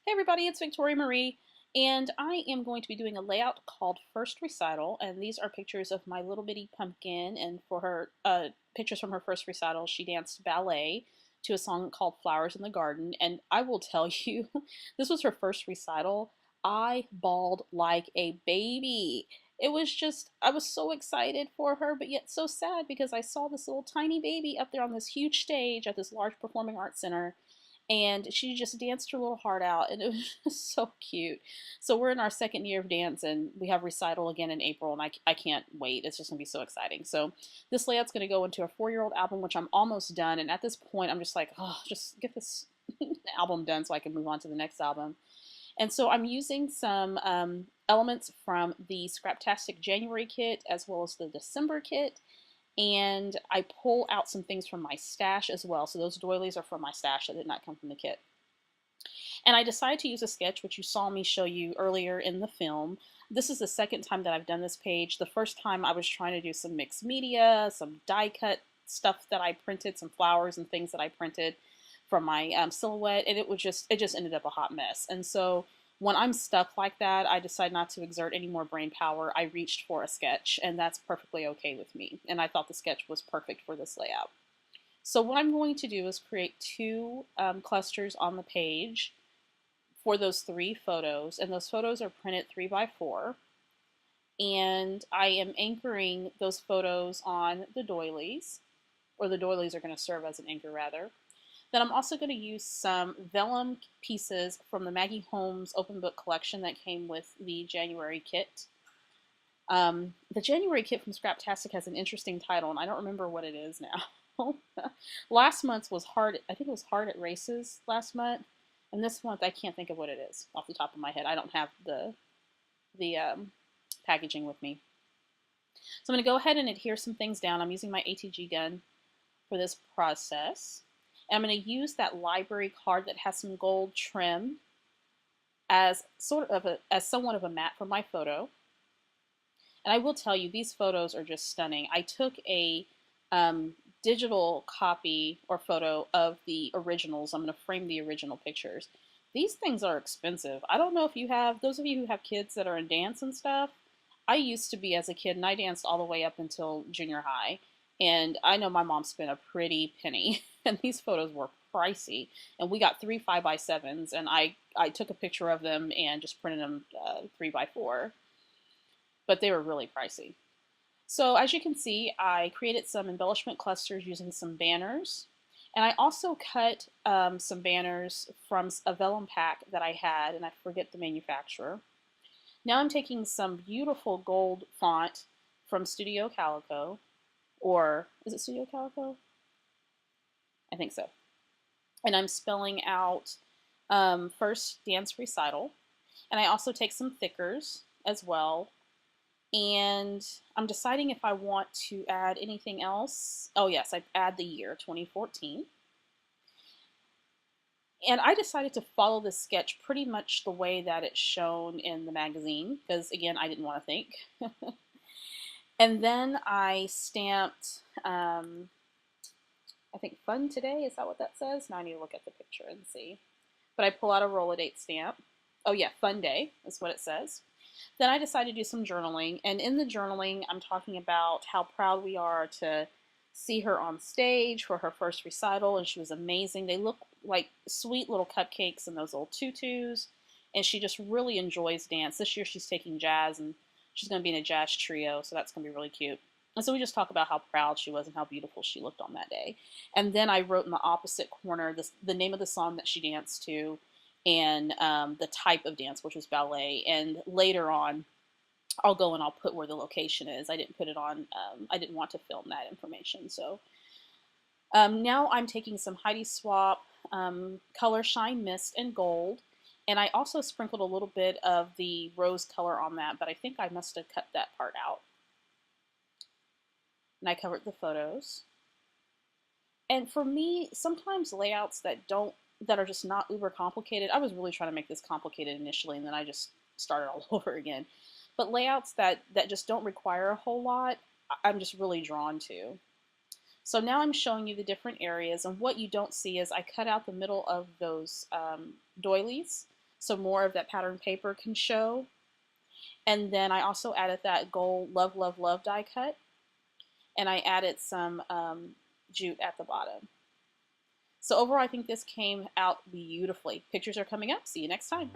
Hey everybody, it's Victoria Marie, and I am going to be doing a layout called First Recital, and these are pictures of my little bitty pumpkin, and for her, pictures from her first recital, she danced ballet to a song called Flowers in the Garden, and I will tell you, this was her first recital. I bawled like a baby. It was just, I was so excited for her, but yet so sad because I saw this little tiny baby up there on this huge stage at this large performing arts center, and she just danced her little heart out, and it was just so cute. So we're in our second year of dance, and we have recital again in April, and I can't wait. It's just going to be so exciting. So this layout's going to go into a 4-year-old album, which I'm almost done, and at this point I'm just like, oh, just get this album done so I can move on to the next album. And so I'm using some elements from the Scraptastic January kit as well as the December kit, and I pull out some things from my stash as well. So those doilies are from my stash that did not come from the kit. And I decided to use a sketch, which you saw me show you earlier in the film. This is the second time that I've done this page. The first time I was trying to do some mixed media, some die cut stuff that I printed, some flowers and things that I printed from my silhouette, and it just ended up a hot mess. And so when I'm stuck like that, I decide not to exert any more brain power. I reached for a sketch, and that's perfectly okay with me. And I thought the sketch was perfect for this layout. So what I'm going to do is create two clusters on the page for those 3 photos, and those photos are printed 3x4. And I am anchoring those photos on the doilies, or the doilies are going to serve as an anchor rather. Then I'm also going to use some vellum pieces from the Maggie Holmes open book collection that came with the January kit. The January kit from Scraptastic has an interesting title, and I don't remember what it is now. Last month's was hard. I think it was Hard at Races last month, and this month I can't think of what it is off the top of my head. I don't have the packaging with me. So I'm going to go ahead and adhere some things down. I'm using my ATG gun for this process. And I'm going to use that library card that has some gold trim as somewhat of a mat for my photo. And I will tell you, these photos are just stunning. I took a digital copy or photo of the originals. I'm going to frame the original pictures. These things are expensive. I don't know if you have, those of you who have kids that are in dance and stuff, I used to be as a kid, and I danced all the way up until junior high. And I know my mom spent a pretty penny, and these photos were pricey. And we got 3 5x7s, and I took a picture of them and just printed them 3x4. But they were really pricey. So as you can see, I created some embellishment clusters using some banners. And I also cut some banners from a vellum pack that I had, and I forget the manufacturer. Now I'm taking some beautiful gold font from Studio Calico. Or is it Studio Calico? I think so. And I'm spelling out First Dance Recital. And I also take some thickers as well. And I'm deciding if I want to add anything else. Oh yes, I add the year 2014. And I decided to follow this sketch pretty much the way that it's shown in the magazine, because again, I didn't want to think. And then I stamped, I think Fun Today, is that what that says? Now I need to look at the picture and see. But I pull out a roll-a-date stamp. Oh yeah, Fun Day is what it says. Then I decided to do some journaling, and in the journaling I'm talking about how proud we are to see her on stage for her first recital, and she was amazing. They look like sweet little cupcakes in those little tutus, and she just really enjoys dance. This year she's taking jazz, and she's going to be in a jazz trio, so that's going to be really cute. And so we just talk about how proud she was and how beautiful she looked on that day. And then I wrote in the opposite corner the name of the song that she danced to, and the type of dance, which was ballet. And later on, I'll go and I'll put where the location is. I didn't put it on, I didn't want to film that information. So now I'm taking some Heidi Swapp Color Shine Mist and Gold. And I also sprinkled a little bit of the rose color on that, but I think I must have cut that part out. And I covered the photos. And for me, sometimes layouts that are just not uber complicated. I was really trying to make this complicated initially, and then I just started all over again. But layouts that just don't require a whole lot, I'm just really drawn to. So now I'm showing you the different areas, and what you don't see is I cut out the middle of those doilies. so more of that pattern paper can show. And then I also added that gold Love, Love, Love die cut. And I added some jute at the bottom. So overall, I think this came out beautifully. Pictures are coming up. See you next time.